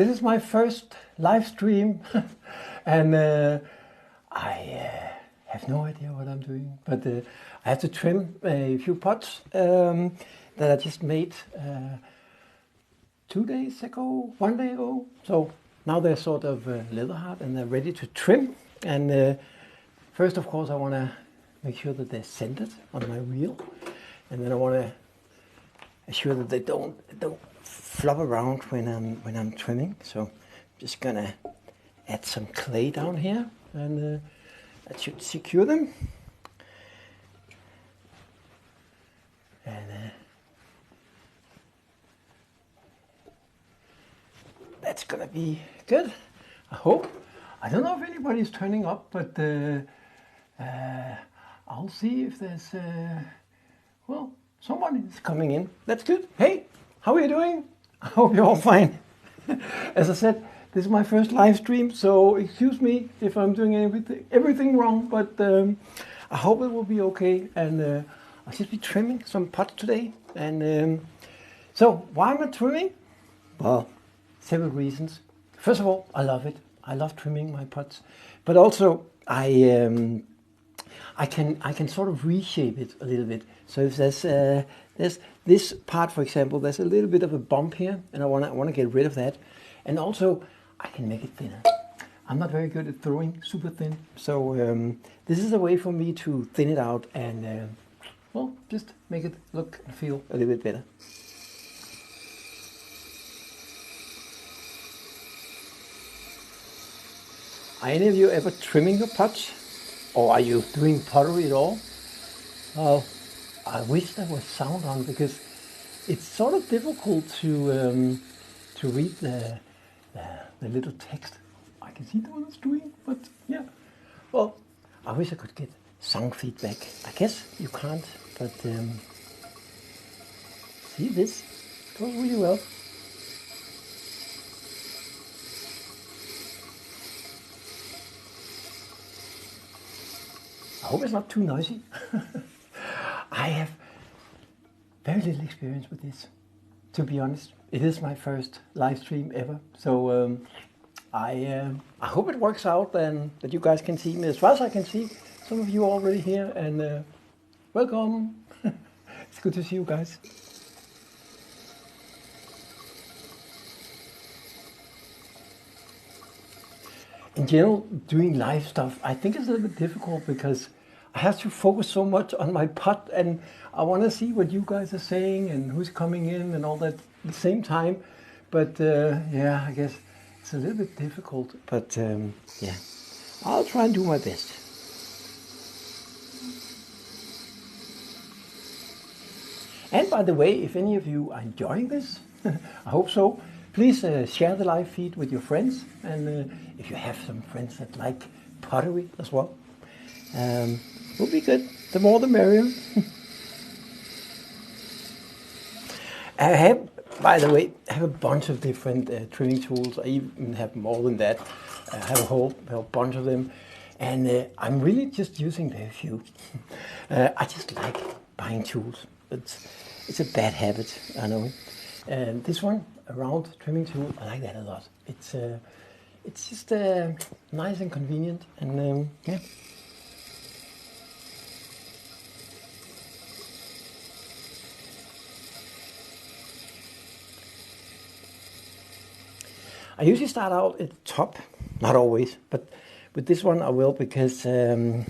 This is my first live stream and I have no idea what I'm doing, but I have to trim a few pots that I just made 2 days ago, 1 day ago. So now they're sort of leather hard and they're ready to trim. And first, of course, I want to make sure that they're centered on my reel, and then I want to assure that they don't flop around when I'm trimming. So I'm just gonna add some clay down here, and that should secure them. And that's gonna be good, I hope. I don't know if anybody's turning up, but I'll see if there's well, someone is coming in. That's good. Hey, how are you doing? I hope you're all fine. As I said, this is my first live stream, so excuse me if I'm doing everything wrong, but I hope it will be okay. And I'll just be trimming some pots today. And so why am I trimming? Well, several reasons. First of all, I love it. I love trimming my pots, but also I can sort of reshape it a little bit. So if there's this part, for example, there's a little bit of a bump here, and I want to get rid of that. And also, I can make it thinner. I'm not very good at throwing super thin, so this is a way for me to thin it out and well, just make it look and feel a little bit better. Are any of you ever trimming your pots? Or are you doing pottery at all? Well, I wish there was sound on, because it's sort of difficult to read the little text. I can see what it's doing, but yeah. Well, I wish I could get sound feedback. I guess you can't, but see, this goes really well. I hope it's not too noisy. I have very little experience with this, to be honest. It is my first live stream ever, so I hope it works out and that you guys can see me. As far as I can see, some of you are already here, and welcome. It's good to see you guys. In general, doing live stuff, I think it's a little bit difficult because I have to focus so much on my pot, and I want to see what you guys are saying and who's coming in and all that at the same time. But yeah, I guess it's a little bit difficult. But yeah, I'll try and do my best. And by the way, if any of you are enjoying this, I hope so, please share the live feed with your friends. And if you have some friends that like pottery as well, will be good. The more the merrier. I have, by the way, I have a bunch of different trimming tools. I even have more than that. I have a whole bunch of them. And I'm really just using very few. I just like buying tools. It's a bad habit, I know. And this one, a round trimming tool, I like that a lot. It's just nice and convenient, and yeah. I usually start out at the top, not always, but with this one I will, because then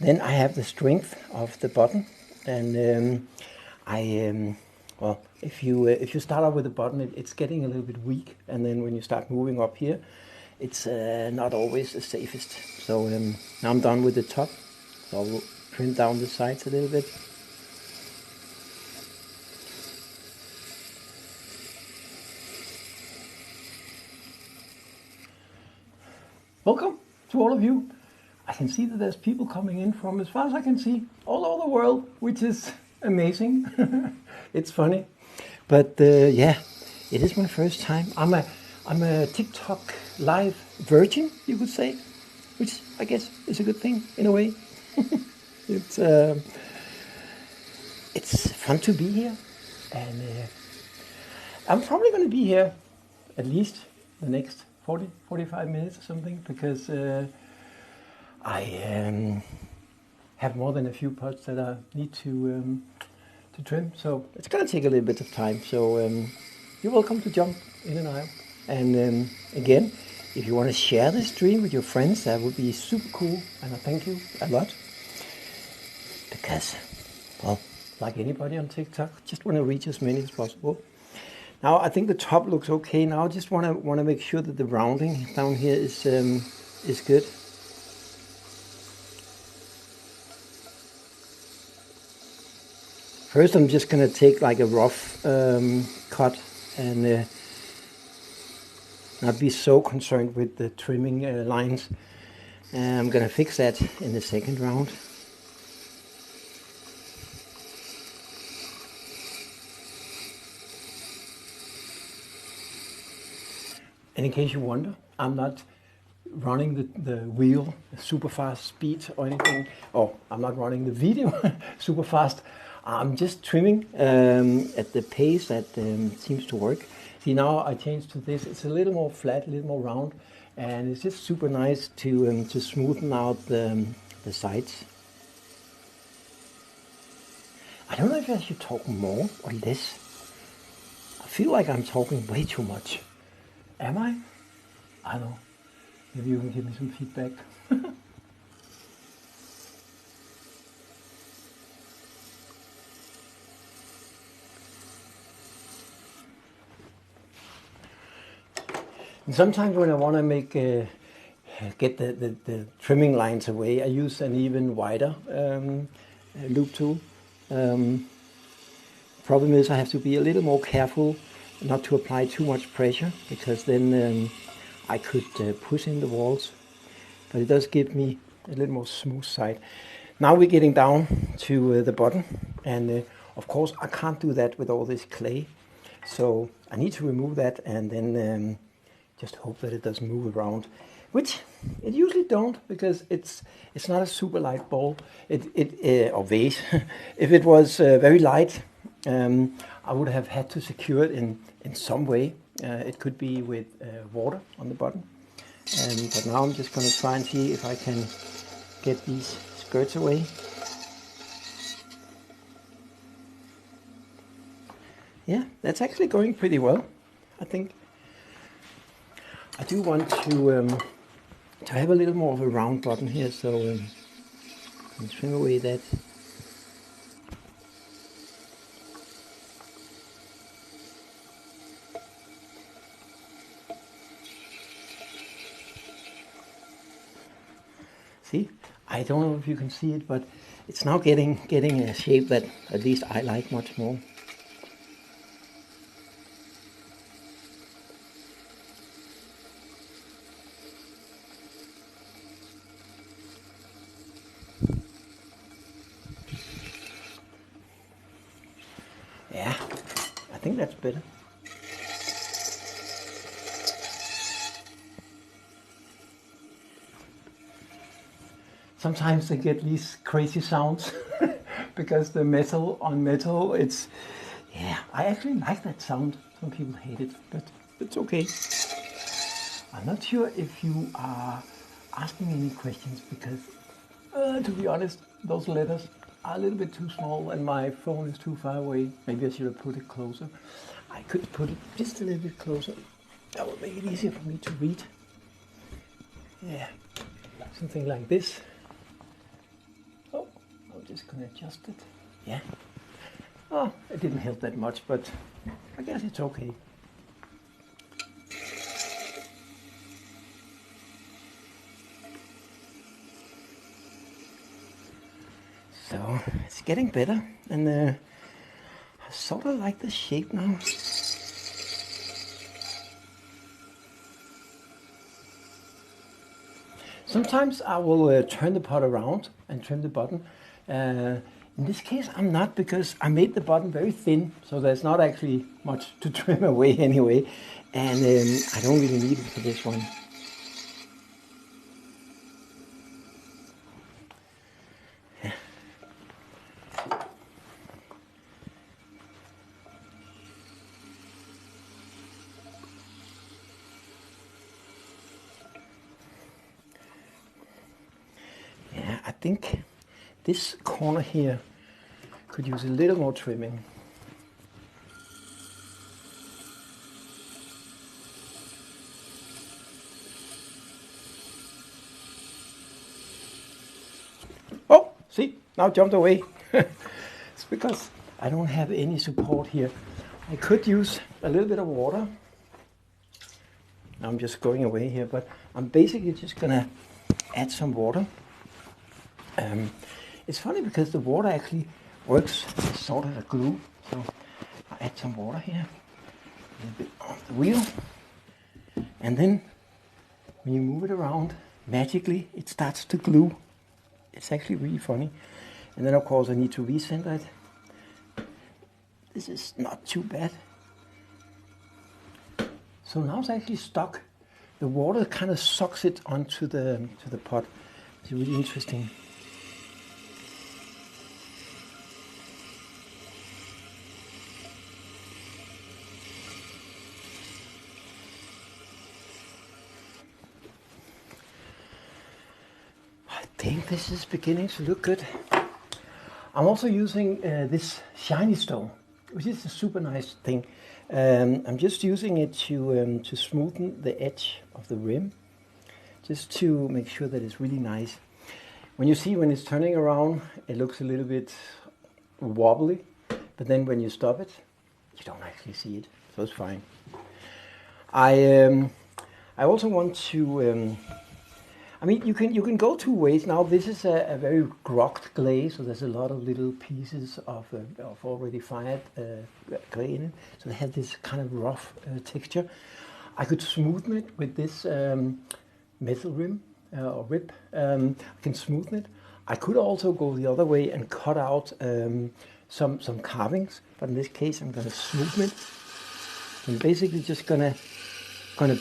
I have the strength of the button, and well, if you start out with the button, it's getting a little bit weak, and then when you start moving up here, it's not always the safest. So now I'm done with the top, so I'll trim down the sides a little bit. Welcome to all of you. I can see that there's people coming in from, as far as I can see, all over the world, which is amazing. It's funny, but yeah, it is my first time. I'm a TikTok live virgin, you could say, which I guess is a good thing in a way. It's fun to be here, and I'm probably going to be here at least the next 40-45 minutes or something, because I have more than a few pots that I need to trim, so it's gonna take a little bit of time. So you're welcome to jump in and out. And again, if you want to share this stream with your friends, that would be super cool, and I thank you a lot, because, well, like anybody on TikTok, just want to reach as many as possible. Now I think the top looks okay. Now I just want to make sure that the rounding down here is good. First, I'm just going to take like a rough cut and not be so concerned with the trimming lines. I'm going to fix that in the second round. And in case you wonder, I'm not running the wheel super fast speed or anything. Oh, I'm not running the video super fast. I'm just trimming at the pace that seems to work. See, now I changed to this. It's a little more flat, a little more round, and it's just super nice to smoothen out the sides. I don't know if I should talk more or less. I feel like I'm talking way too much. Am I? I don't know. Maybe you can give me some feedback. And sometimes when I want to make get the trimming lines away, I use an even wider loop tool. Problem is I have to be a little more careful not to apply too much pressure, because then I could push in the walls. But it does give me a little more smooth side. Now we're getting down to the bottom, and of course I can't do that with all this clay. So I need to remove that and then just hope that it doesn't move around, which it usually don't, because it's not a super light ball. Or vase. If it was very light, I would have had to secure it in some way. It could be with water on the bottom. But now I'm just going to try and see if I can get these skirts away. Yeah, that's actually going pretty well, I think. I do want to have a little more of a round bottom here, so I'll trim away that. See, I don't know if you can see it, but it's now getting a shape that at least I like much more. Yeah, I think that's better. Sometimes they get these crazy sounds because the metal on metal, it's, yeah, I actually like that sound. Some people hate it, but it's okay. I'm not sure if you are asking any questions, because to be honest, those letters are a little bit too small and my phone is too far away. Maybe I should have put it closer. I could put it just a little bit closer. That would make it easier for me to read. Yeah, something like this. Oh, I'm just going to adjust it. Yeah. Oh, it didn't help that much, but I guess it's okay. So it's getting better, and I sort of like the shape now. Sometimes I will turn the pot around and trim the bottom. In this case I'm not, because I made the bottom very thin, so there's not actually much to trim away anyway, and I don't really need it for this one. think this corner here could use a little more trimming. Oh, see, now it jumped away. It's because I don't have any support here. I could use a little bit of water. I'm just going away here, but I'm basically just gonna add some water. It's funny because the water actually works as sort of a glue. So I add some water here, a little bit on the wheel, and then when you move it around, magically it starts to glue. It's actually really funny. And then of course I need to recenter it. This is not too bad. So now it's actually stuck. The water kind of sucks it onto the pot. It's really interesting. I think this is beginning to look good. I'm also using this shiny stone, which is a super nice thing. I'm just using it to smoothen the edge of the rim, just to make sure that it's really nice. When you see when it's turning around, it looks a little bit wobbly, but then when you stop it, you don't actually see it, so it's fine. I also want to. I mean, you can go two ways. Now this is a very grokked clay, so there's a lot of little pieces of already fired clay in it. So it has this kind of rough texture. I could smoothen it with this metal rim or rib. I can smoothen it. I could also go the other way and cut out some carvings, but in this case I'm going to smoothen it. I'm basically just going to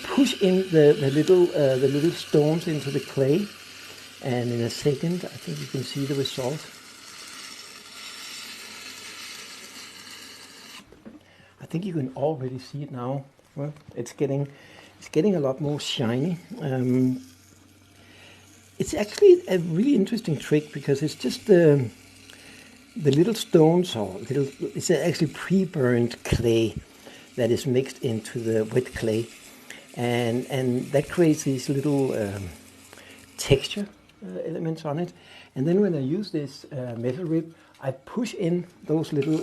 push in the little stones into the clay, and in a second I think you can see the result. I think you can already see it now. Well, it's getting a lot more shiny. It's actually a really interesting trick because it's just the little stones it's actually pre-burned clay that is mixed into the wet clay. And that creates these little texture elements on it. And then when I use this metal rib, I push in those little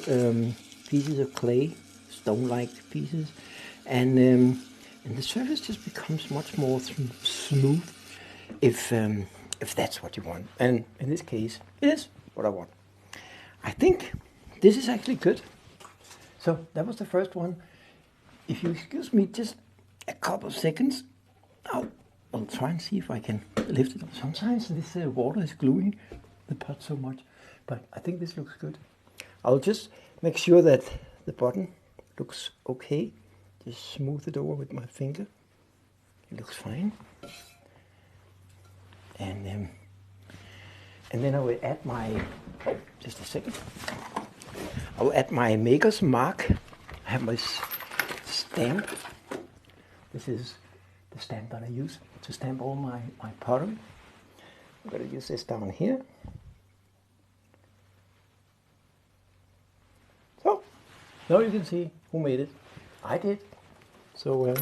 pieces of clay, stone-like pieces, and the surface just becomes much more smooth if that's what you want. And in this case, it is what I want. I think this is actually good. So that was the first one. If you excuse me just a couple of seconds, I'll try and see if I can lift it up. Sometimes this water is gluing the pot so much, but I think this looks good. I'll just make sure that the bottom looks okay. Just smooth it over with my finger. It looks fine. And then I will add my, just a second. I will add my maker's mark. I have my stamp. This is the stamp that I use to stamp all my pottery. I'm going to use this down here. So, now you can see who made it. I did. So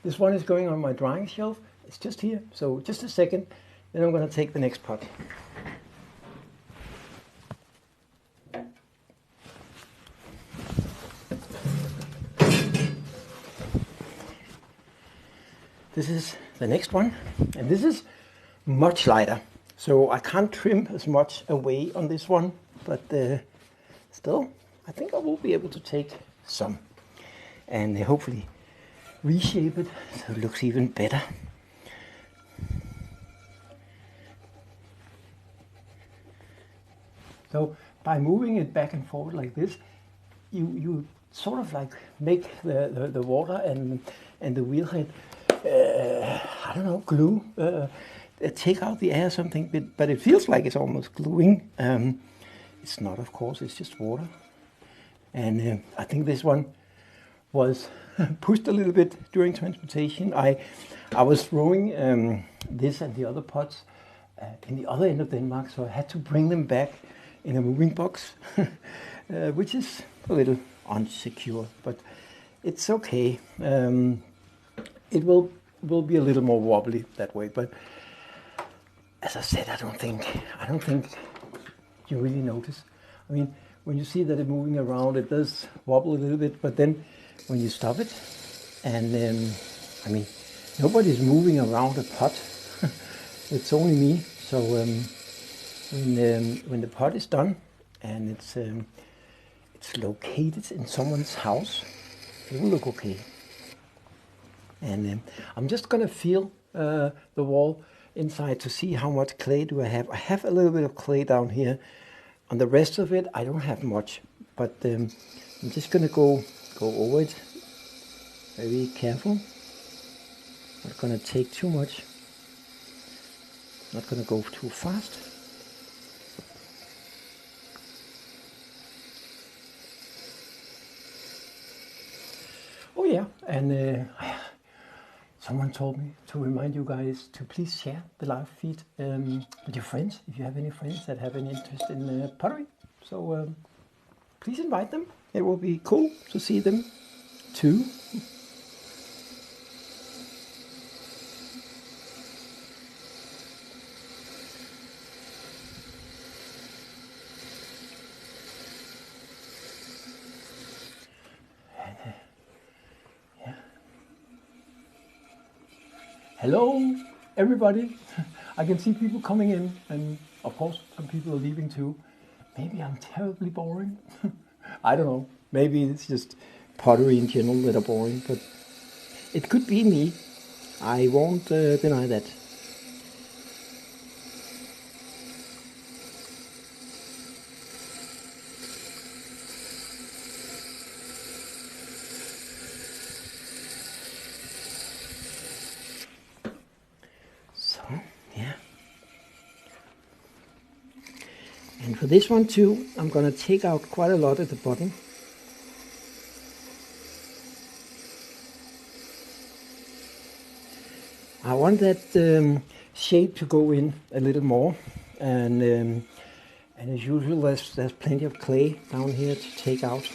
this one is going on my drying shelf. It's just here. So just a second, then I'm going to take the next pot. This is the next one, and this is much lighter. So I can't trim as much away on this one, but still, I think I will be able to take some and hopefully reshape it so it looks even better. So by moving it back and forth like this, you sort of like make the water and the wheel head, I don't know, glue, take out the air or something, but it feels like it's almost gluing. It's not, of course, it's just water. And I think this one was pushed a little bit during transportation. I was throwing this and the other pots in the other end of Denmark, so I had to bring them back in a moving box, which is a little unsecure, but it's okay. It will be a little more wobbly that way, but as I said, I don't think you really notice. I mean, when you see that it's moving around, it does wobble a little bit, but then when you stop it, and I mean, nobody's moving around a pot. It's only me. So when the pot is done and it's located in someone's house, it will look okay. And I'm just gonna feel the wall inside to see how much clay do I have. I have a little bit of clay down here. On the rest of it, I don't have much, but I'm just gonna go over it. Very careful. Not gonna take too much. Not gonna go too fast. Oh yeah, and someone told me to remind you guys to please share the live feed with your friends, if you have any friends that have any interest in pottery. So please invite them. It will be cool to see them too. Hello, everybody. I can see people coming in, and of course, some people are leaving too. Maybe I'm terribly boring. I don't know. Maybe it's just pottery in general that are boring, but it could be me. I won't deny that. And for this one too, I'm going to take out quite a lot at the bottom. I want that shape to go in a little more, and as usual there's plenty of clay down here to take out.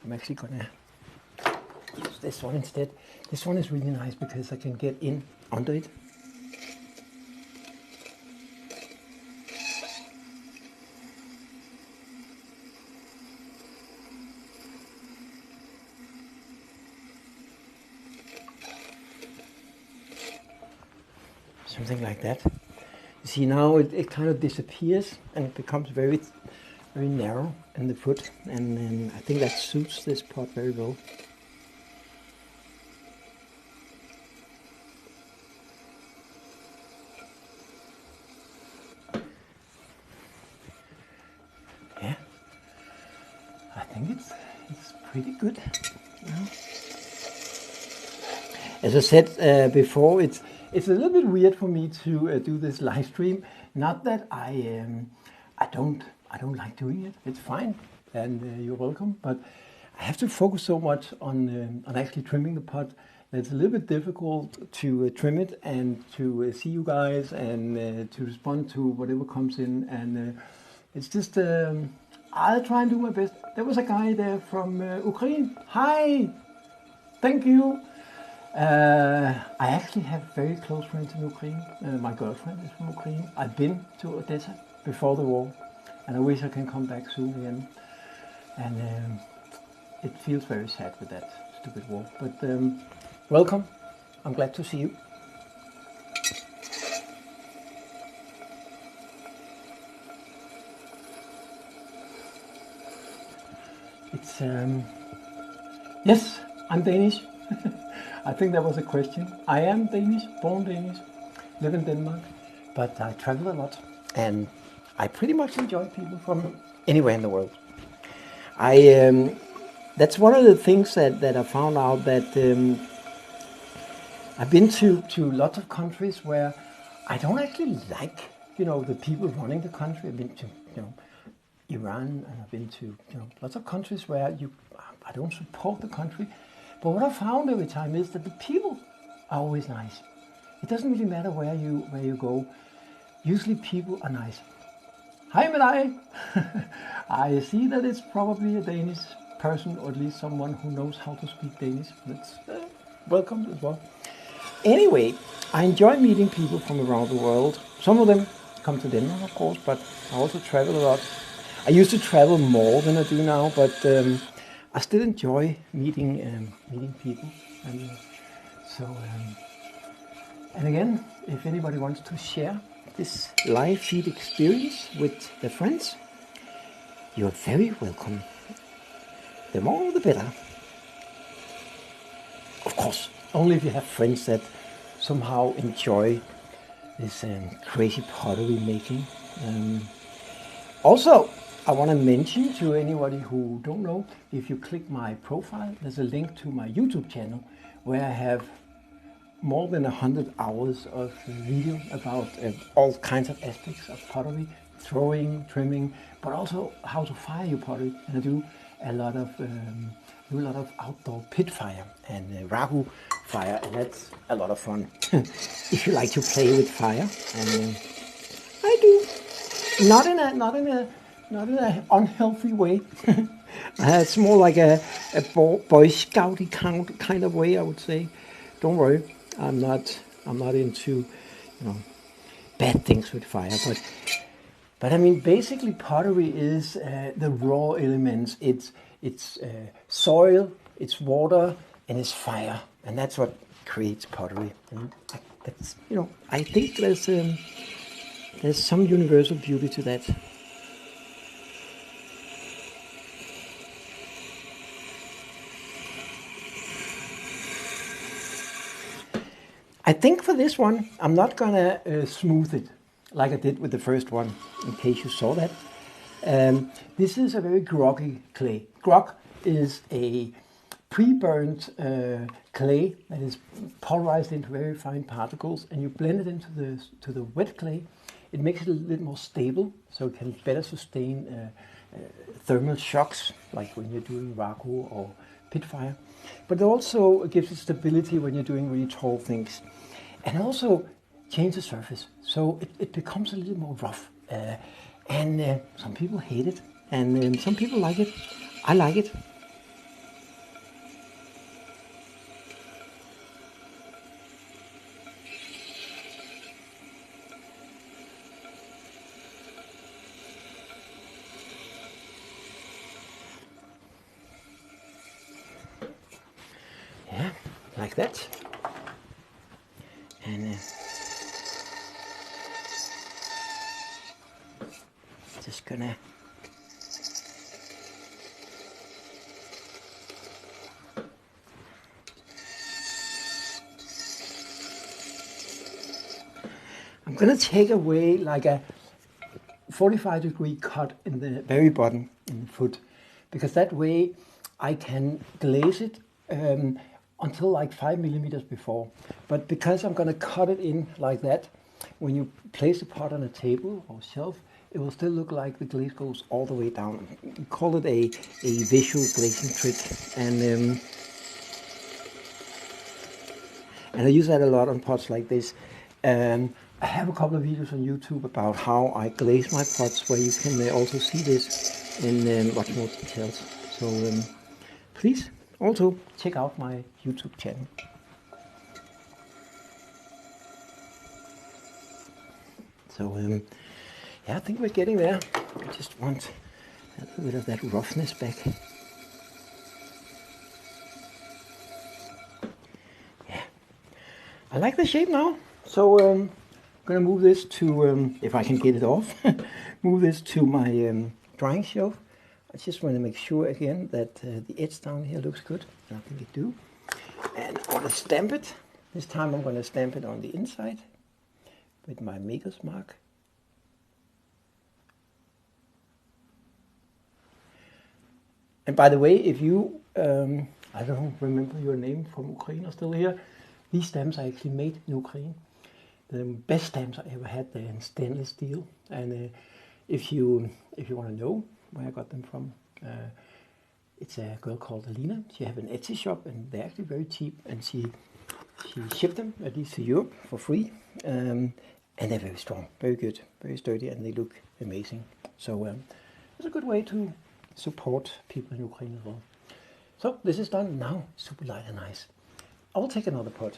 I'm actually going to use this one instead. This one is really nice because I can get in under it. Something like that. You see now it kind of disappears and it becomes very narrow in the foot, and I think that suits this pot very well. Yeah, I think it's pretty good. As I said before, it's a little bit weird for me to do this live stream. Not that I don't like doing it. It's fine, and you're welcome. But I have to focus so much on actually trimming the pot that it's a little bit difficult to trim it and to see you guys and to respond to whatever comes in. And it's just I'll try and do my best. There was a guy there from Ukraine. Hi, thank you. I actually have very close friends in Ukraine. My girlfriend is from Ukraine. I've been to Odessa before the war, and I wish I can come back soon again. And it feels very sad with that stupid war. But welcome. I'm glad to see you. It's yes, I'm Danish. I think that was a question. I am Danish, born Danish, live in Denmark, but I travel a lot, and I pretty much enjoy people from anywhere in the world. That's one of the things that I found out, that I've been to lots of countries where I don't actually like, the people running the country. I've been to, Iran, and I've been to, lots of countries where I don't support the country. But what I found every time is that the people are always nice. It doesn't really matter where you go. Usually people are nice. Hi, Medai. I see that it's probably a Danish person, or at least someone who knows how to speak Danish. That's welcome as well. Anyway, I enjoy meeting people from around the world. Some of them come to Denmark, of course, but I also travel a lot. I used to travel more than I do now, but I still enjoy meeting people. And and again, if anybody wants to share this live feed experience with their friends, you're very welcome. The more the better. Of course, only if you have friends that somehow enjoy this crazy pottery making. Also, I want to mention to anybody who don't know, if you click my profile, there's a link to my YouTube channel where I have more than 100 hours of video about all kinds of aspects of pottery, throwing, trimming, but also how to fire your pottery. And I do a lot of outdoor pit fire and ragu fire, and that's a lot of fun. If you like to play with fire, and I do, not in an unhealthy way. It's more like a Boy Scouty kind of way, I would say. Don't worry, I'm not into bad things with fire, but I mean, basically pottery is the raw elements. It's soil, it's water, and it's fire, and that's what creates pottery. And that's, I think there's some universal beauty to that. I think for this one, I'm not gonna smooth it like I did with the first one, in case you saw that. This is a very groggy clay. Grog is a pre-burnt clay that is pulverized into very fine particles, and you blend it into the wet clay. It makes it a little more stable, so it can better sustain thermal shocks, like when you're doing ragu or pit fire. But it also gives it stability when you're doing really tall things. And also change the surface, so it becomes a little more rough. And some people hate it, and some people like it. I like it. Yeah, like that. And just gonna take away like a 45-degree cut in the very bottom in the foot, because that way I can glaze it until like 5 millimeters before. But because I'm going to cut it in like that, when you place the pot on a table or shelf, it will still look like the glaze goes all the way down. We call it a visual glazing trick, and I use that a lot on pots like this. I have a couple of videos on YouTube about how I glaze my pots, where you can also see this in much more details. So please also check out my YouTube channel. So yeah, I think we're getting there. I just want a little bit of that roughness back. Yeah, I like the shape now. So I'm gonna move this to, if I can get it off, move this to my drying shelf. I just want to make sure again that the edge down here looks good, and I think it do. And I'm gonna stamp it. This time I'm gonna stamp it on the inside with my maker's mark. And by the way, if you, I don't remember your name from Ukraine are still here, these stamps are actually made in Ukraine. The best stamps I ever had, they're in stainless steel. And if you want to know where I got them from, it's a girl called Alina. She has an Etsy shop, and they're actually very cheap. And she she shipped them at least to Europe for free, and they're very strong, very good, very sturdy, and they look amazing. So it's a good way to support people in Ukraine as well. So this is done now, super light and nice. I'll take another pot.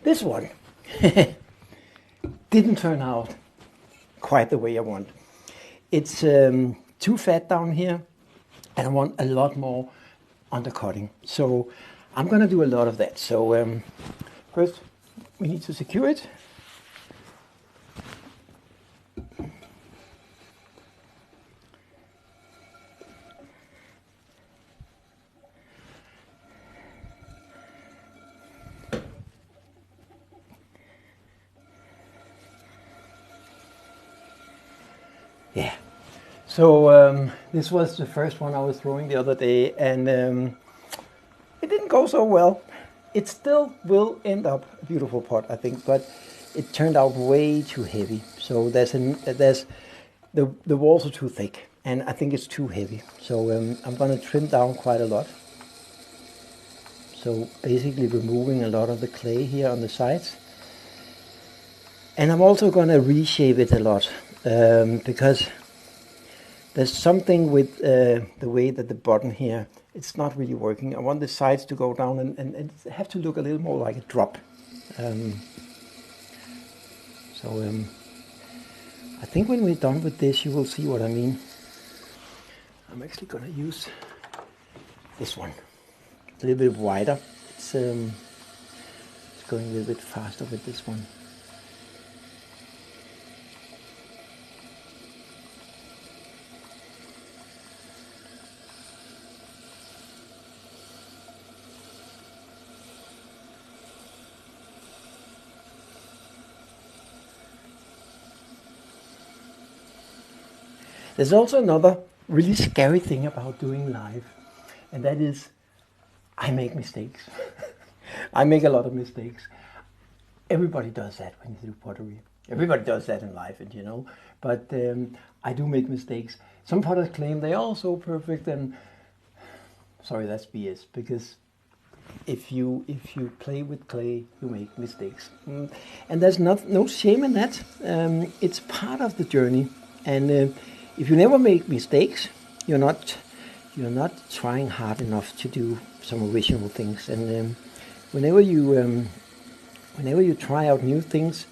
This one didn't turn out quite the way I want. It's too fat down here, and I want a lot more undercutting. So I'm going to do a lot of that. So first we need to secure it. Yeah, so this was the first one I was throwing the other day, and it didn't go so well. It still will end up a beautiful pot, I think, but it turned out way too heavy. So the walls are too thick, and I think it's too heavy. So I'm going to trim down quite a lot. So basically removing a lot of the clay here on the sides. And I'm also going to reshape it a lot. Because there's something with the way that the button here, it's not really working. I want the sides to go down and have to look a little more like a drop. I think when we're done with this, you will see what I mean. I'm actually going to use this one. It's a little bit wider. It's going a little bit faster with this one. There's also another really scary thing about doing live, and that is I make mistakes. I make a lot of mistakes. Everybody does that when you do pottery. Everybody does that in life, and but I do make mistakes. Some potters claim they are so perfect, and sorry, that's BS, because if you play with clay, you make mistakes, and there's no shame in that. It's part of the journey, and if you never make mistakes, you're not trying hard enough to do some original things. And whenever you try out new things,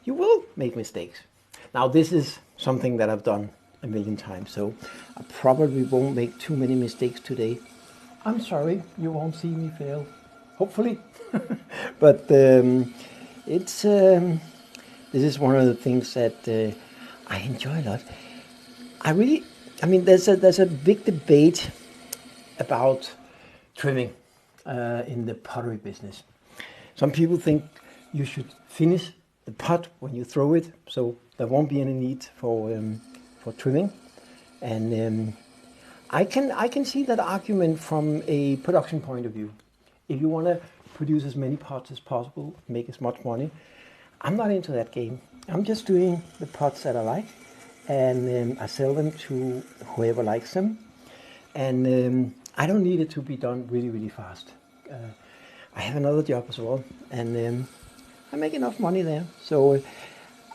you will make mistakes. Now this is something that I've done a million times, so I probably won't make too many mistakes today. I'm sorry, you won't see me fail, hopefully. But this is one of the things that I enjoy a lot. There's a big debate about trimming in the pottery business. Some people think you should finish the pot when you throw it, so there won't be any need for trimming. And I can see that argument from a production point of view. If you want to produce as many pots as possible, make as much money, I'm not into that game. I'm just doing the pots that I like. And I sell them to whoever likes them, and I don't need it to be done really, really fast. I have another job as well, and I make enough money there, so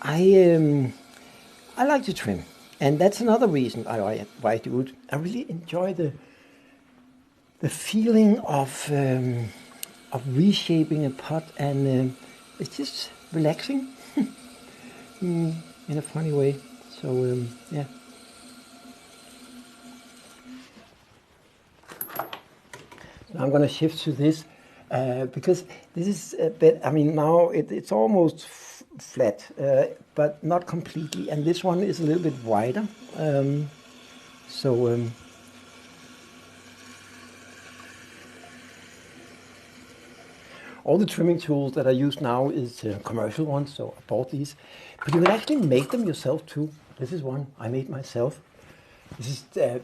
I like to trim, and that's another reason why I do it. I really enjoy the feeling of reshaping a pot, and it's just relaxing in a funny way. So yeah. Now I'm going to shift to this because this is a bit, now it's almost flat, but not completely. And this one is a little bit wider. All the trimming tools that I use now is commercial ones, so I bought these. But you can actually make them yourself too. This is one I made myself. This is, I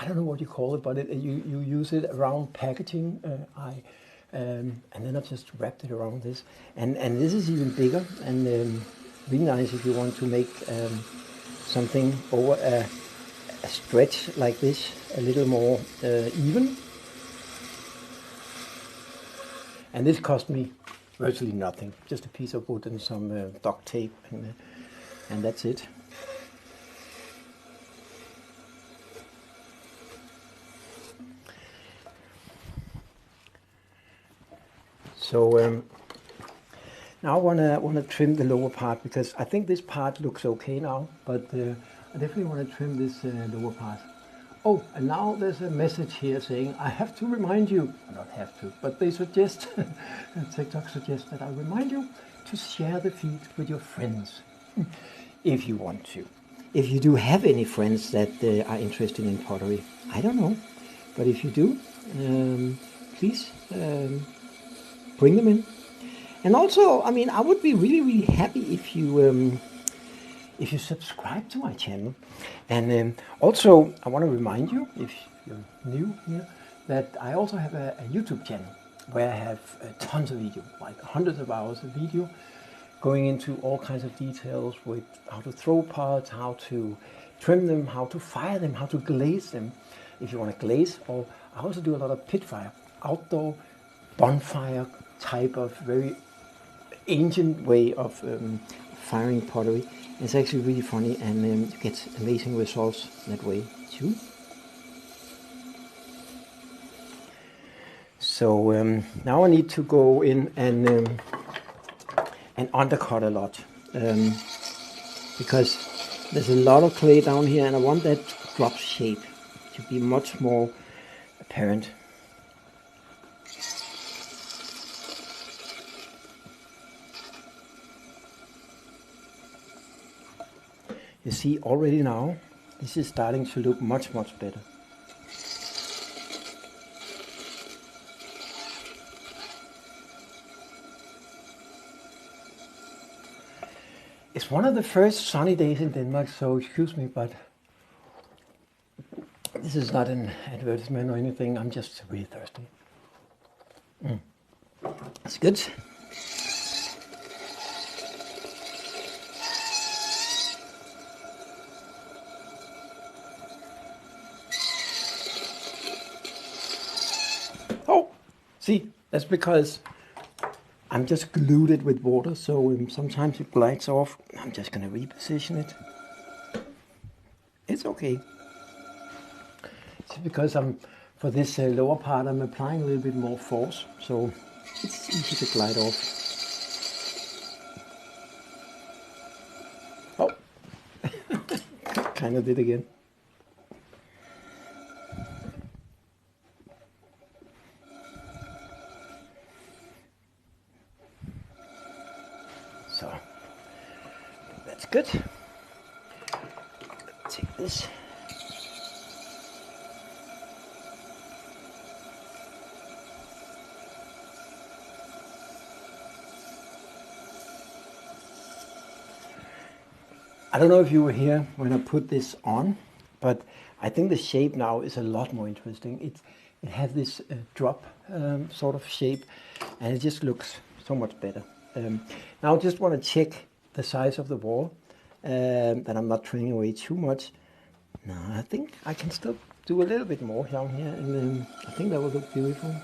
don't know what you call it, but you use it around packaging. I And then I just wrapped it around this. And this is even bigger and really nice if you want to make something over a stretch like this, a little more even. And this cost me virtually nothing, just a piece of wood and some duct tape, and that's it. So now I wanna trim the lower part, because I think this part looks okay now, but I definitely want to trim this lower part. Oh, and now there's a message here saying I have to remind you, not have to, but they suggest, TikTok suggests that I remind you to share the feed with your friends, if you want to. If you do have any friends that are interested in pottery, I don't know, but if you do, please bring them in. And also, I mean, I would be really, really happy if you subscribe to my channel. And also, I want to remind you, if you're new here, that I also have a YouTube channel where I have tons of video, like hundreds of hours of video, going into all kinds of details with how to throw parts, how to trim them, how to fire them, how to glaze them, if you want to glaze. Or I also do a lot of pit fire, outdoor bonfire type of very ancient way of firing pottery. It's actually really funny, and you get amazing results that way too. So now I need to go in and undercut a lot, because there's a lot of clay down here, and I want that drop shape to be much more apparent. You see already now, this is starting to look much, much better. It's one of the first sunny days in Denmark, so excuse me, but this is not an advertisement or anything. I'm just really thirsty. It's good. Oh, see, that's because I'm just glued it with water, so sometimes it glides off. I'm just going to reposition it. It's okay. It's because for this lower part, I'm applying a little bit more force, so it's easy to glide off. Oh, kind of did again. So that's good. Take this. I don't know if you were here when I put this on, but I think the shape now is a lot more interesting. It has this drop sort of shape, and it just looks so much better. Now I just want to check the size of the wall, that I'm not trimming away too much. No, I think I can still do a little bit more down here, and I think that will look beautiful.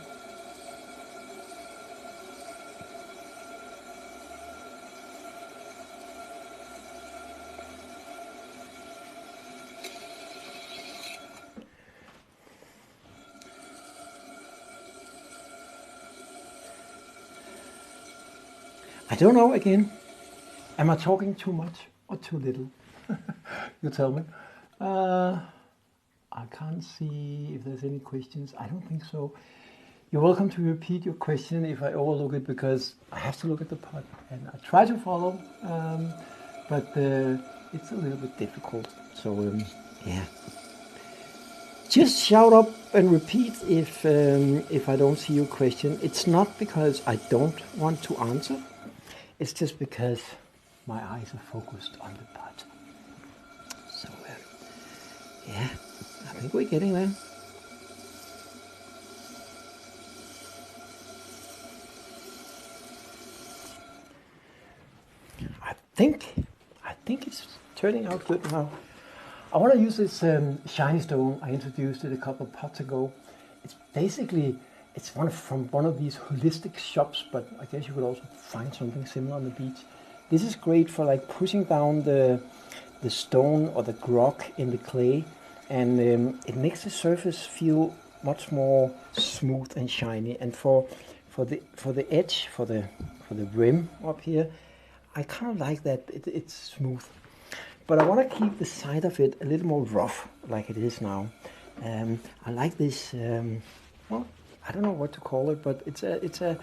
I don't know again. Am I talking too much or too little? You tell me. I can't see if there's any questions. I don't think so. You're welcome to repeat your question if I overlook it, because I have to look at the pot and I try to follow, but it's a little bit difficult. So yeah. Just shout up and repeat if I don't see your question. It's not because I don't want to answer. It's just because my eyes are focused on the pot. So yeah, I think we're getting there. I think it's turning out good now. I want to use this shiny stone. I introduced it a couple of pots ago. It's basically, from one of these holistic shops, but I guess you could also find something similar on the beach. This is great for like pushing down the stone or the grog in the clay, and it makes the surface feel much more smooth and shiny. And for the edge, for the rim up here, I kind of like that it's smooth. But I want to keep the side of it a little more rough, like it is now. I like this. Well, I don't know what to call it, but it's a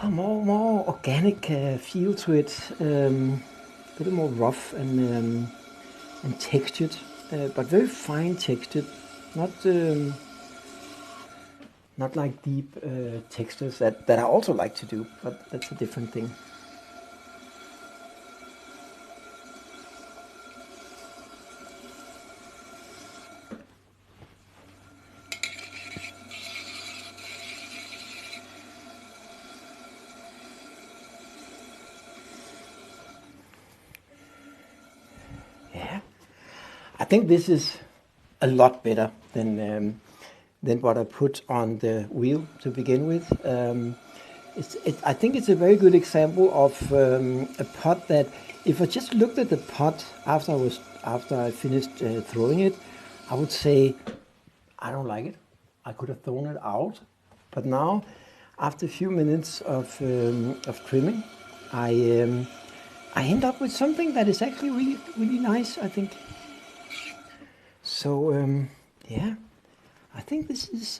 more organic feel to it. A little more rough and textured, but very fine textured. Not like deep textures that I also like to do, but that's a different thing. Yeah, I think this is a lot better than what I put on the wheel to begin with. I think it's a very good example of a pot that, if I just looked at the pot after I finished throwing it, I would say I don't like it. I could have thrown it out, but now, after a few minutes of trimming, I end up with something that is actually really, really nice, I think. So yeah, I think this is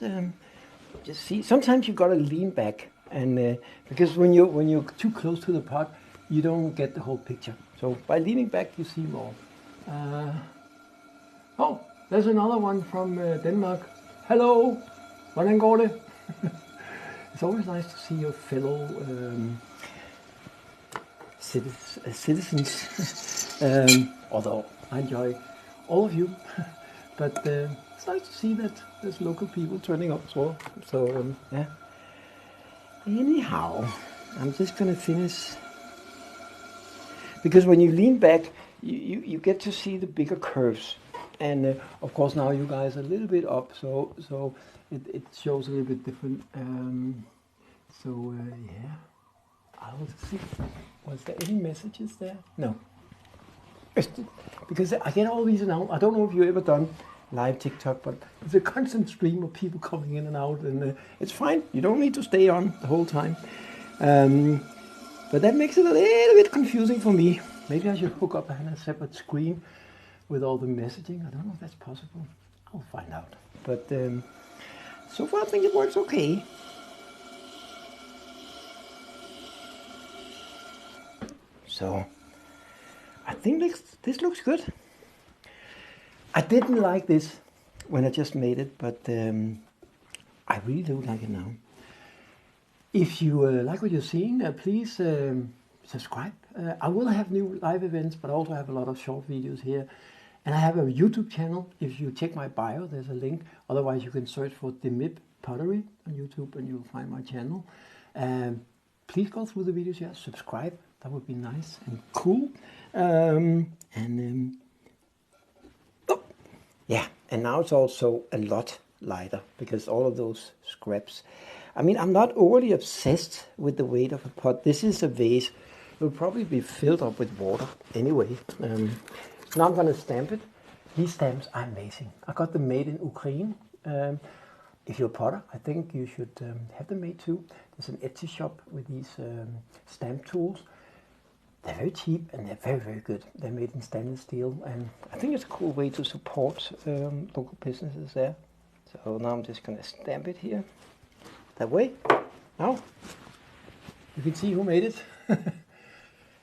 just see. Sometimes you gotta lean back, and because when you're too close to the pot, you don't get the whole picture. So by leaning back, you see more. Oh, there's another one from Denmark. Hello, hvordan går det? It's always nice to see your fellow citizens. Although I enjoy all of you, but it's nice to see that there's local people turning up as well. So yeah. Anyhow, I'm just gonna finish, because when you lean back, you get to see the bigger curves, and of course now you guys are a little bit up, so it shows a little bit different. Yeah, I will see. Was there any messages there? No. Because I get all these now. I don't know if you've ever done live TikTok, but it's a constant stream of people coming in and out, and it's fine. You don't need to stay on the whole time. But that makes it a little bit confusing for me. Maybe I should hook up a separate screen with all the messaging. I don't know if that's possible. I'll find out. But so far I think it works okay. So I think this looks good. I didn't like this when I just made it, but I really do like it now. If you like what you're seeing, please subscribe. I will have new live events, but I also have a lot of short videos here. And I have a YouTube channel. If you check my bio, there's a link. Otherwise, you can search for Demib Pottery on YouTube and you'll find my channel. Please go through the videos here, subscribe. That would be nice and cool. Yeah, and now it's also a lot lighter because all of those scraps. I mean, I'm not overly obsessed with the weight of a pot. This is a vase. It will probably be filled up with water anyway. Now I'm going to stamp it. These stamps are amazing. I got them made in Ukraine. If you're a potter, I think you should have them made too. There's an Etsy shop with these stamp tools. They're very cheap and they're very, very good. They're made in stainless steel, and I think it's a cool way to support local businesses there. So now I'm just going to stamp it here. That way. Now you can see who made it.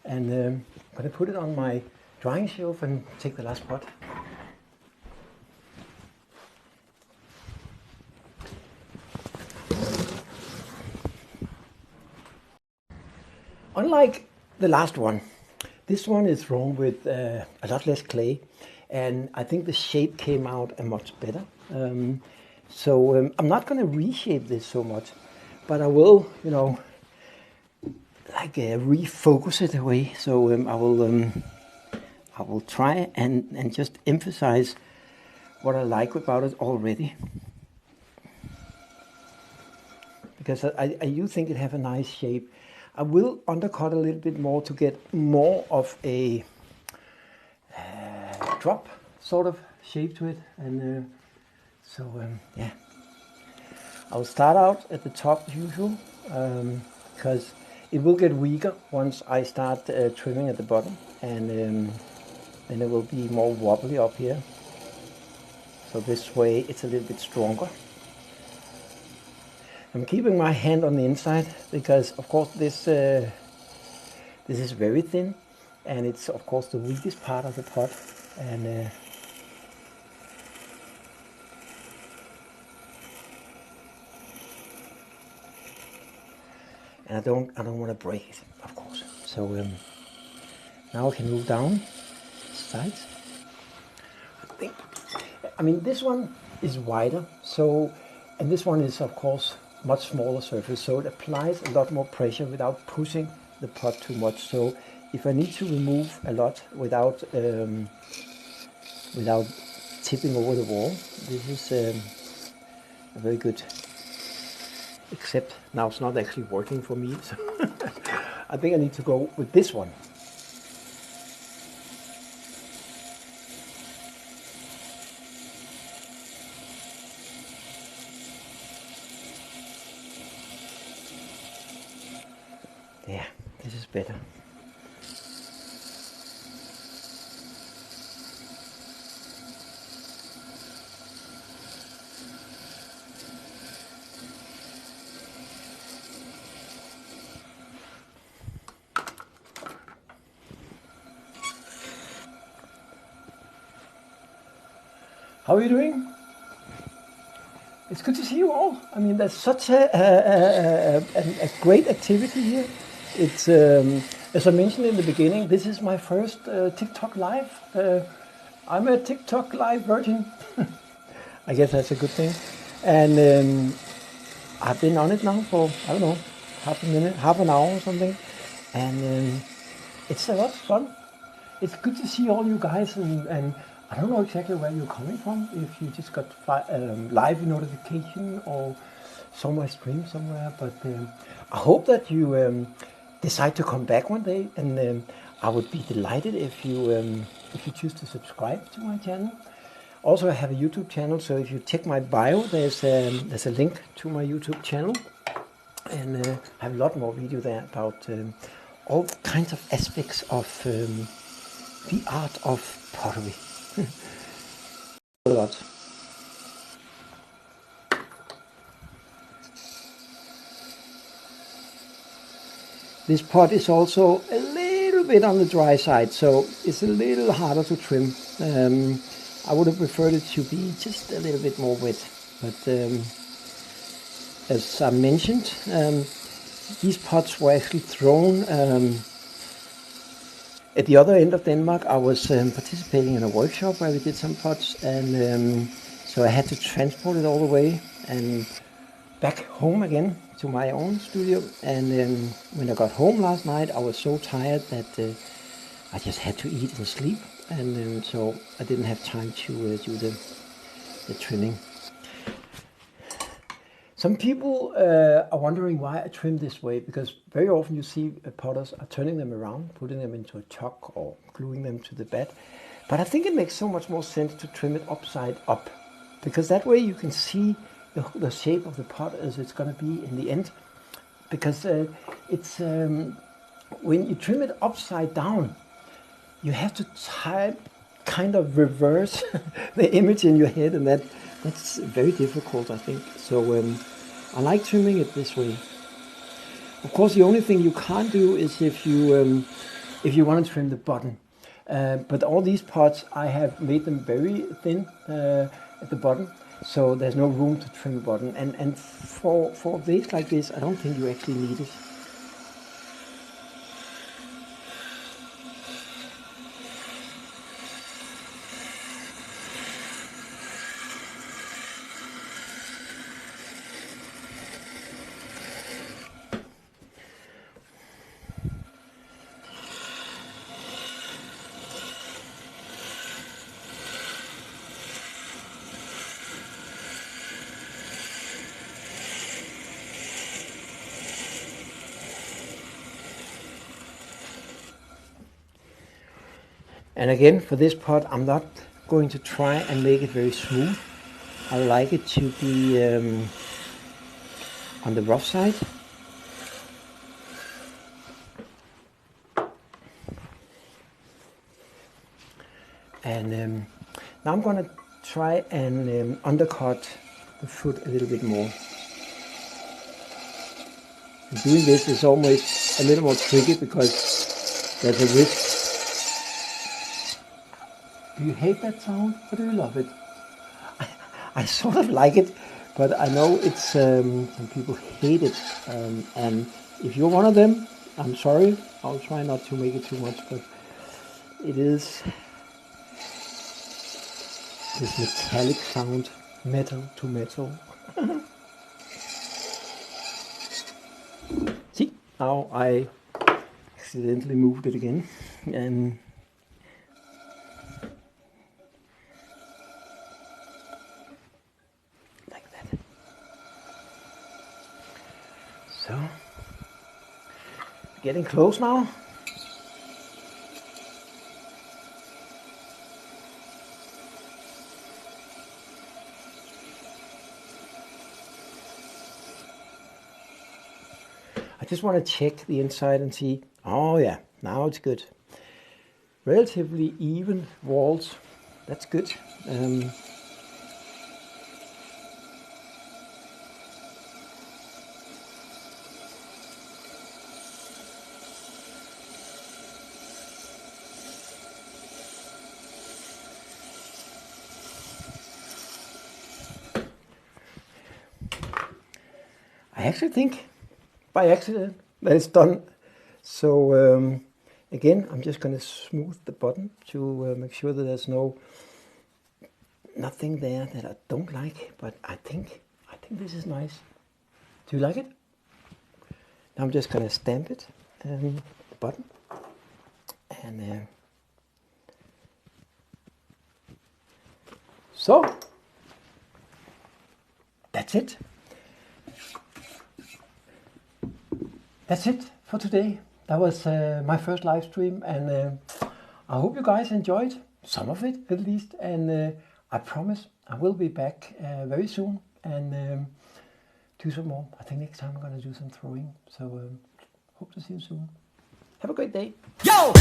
And I'm going to put it on my drying shelf and take the last pot. Unlike the last one, this one is thrown with a lot less clay, and I think the shape came out a much better. I'm not going to reshape this so much, but I will, like refocus it away. So I will try and just emphasize what I like about it already, because I do think it have a nice shape. I will undercut a little bit more to get more of a drop sort of shape to it, and yeah, I'll start out at the top as usual, because it will get weaker once I start trimming at the bottom, and then it will be more wobbly up here. So this way it's a little bit stronger. I'm keeping my hand on the inside because of course this is very thin, and it's of course the weakest part of the pot, and I don't want to break it, of course. So now I can move down sides. I mean, this one is wider, so, and this one is of course much smaller surface, so it applies a lot more pressure without pushing the pot too much. So if I need to remove a lot without tipping over the wall, this is a very good. Except now it's not actually working for me, so I think I need to go with this one. Yeah, this is better. How are you doing? It's good to see you all. I mean, there's such a great activity here. It's as I mentioned in the beginning, this is my first TikTok live. I'm a TikTok live virgin. I guess that's a good thing. And I've been on it now for, I don't know, half a minute, half an hour or something. And it's a lot of fun. It's good to see all you guys, and I don't know exactly where you're coming from, if you just got live notification or somewhere stream somewhere, but I hope that you decide to come back one day, and I would be delighted if you choose to subscribe to my channel. Also, I have a YouTube channel, so if you check my bio, there's a link to my YouTube channel, and I have a lot more video there about all kinds of aspects of the art of pottery. A lot. This pot is also a little bit on the dry side, so it's a little harder to trim. I would have preferred it to be just a little bit more wet, but as I mentioned, these pots were actually thrown at the other end of Denmark. I was participating in a workshop where we did some pots, and so I had to transport it all the way and back home again to my own studio. And when I got home last night, I was so tired that I just had to eat and sleep, and so I didn't have time to do the trimming. Some people are wondering why I trim this way, because very often you see potters are turning them around, putting them into a chuck or gluing them to the bed. But I think it makes so much more sense to trim it upside up, because that way you can see the shape of the pot as it's going to be in the end. Because it's when you trim it upside down, you have to kind of reverse the image in your head, and that's very difficult, I think. So I like trimming it this way. Of course, the only thing you can't do is if you want to trim the bottom. But all these pots, I have made them very thin at the bottom, so there's no room to trim the bottom. And for a vase like this, I don't think you actually need it. And again, for this pot, I'm not going to try and make it very smooth. I like it to be on the rough side. And now I'm going to try and undercut the foot a little bit more. And doing this is always a little more tricky because there's a risk. Do you hate that sound or do you love it? I sort of like it, but I know it's some people hate it. And if you're one of them, I'm sorry. I'll try not to make it too much, but it is this metallic sound, metal to metal. See, now I accidentally moved it again, and like that. So, getting close now. I just want to check the inside and see, oh yeah, now it's good. Relatively even walls, that's good. I actually think by accident that it's done. So again, I'm just going to smooth the bottom to make sure that there's nothing there that I don't like. But I think this is nice. Do you like it? Now I'm just going to stamp it the bottom, and so that's it. That's it for today. That was my first live stream, and I hope you guys enjoyed some of it at least. And I promise I will be back very soon and do some more. I think next time I'm going to do some throwing. So hope to see you soon. Have a great day. Yo!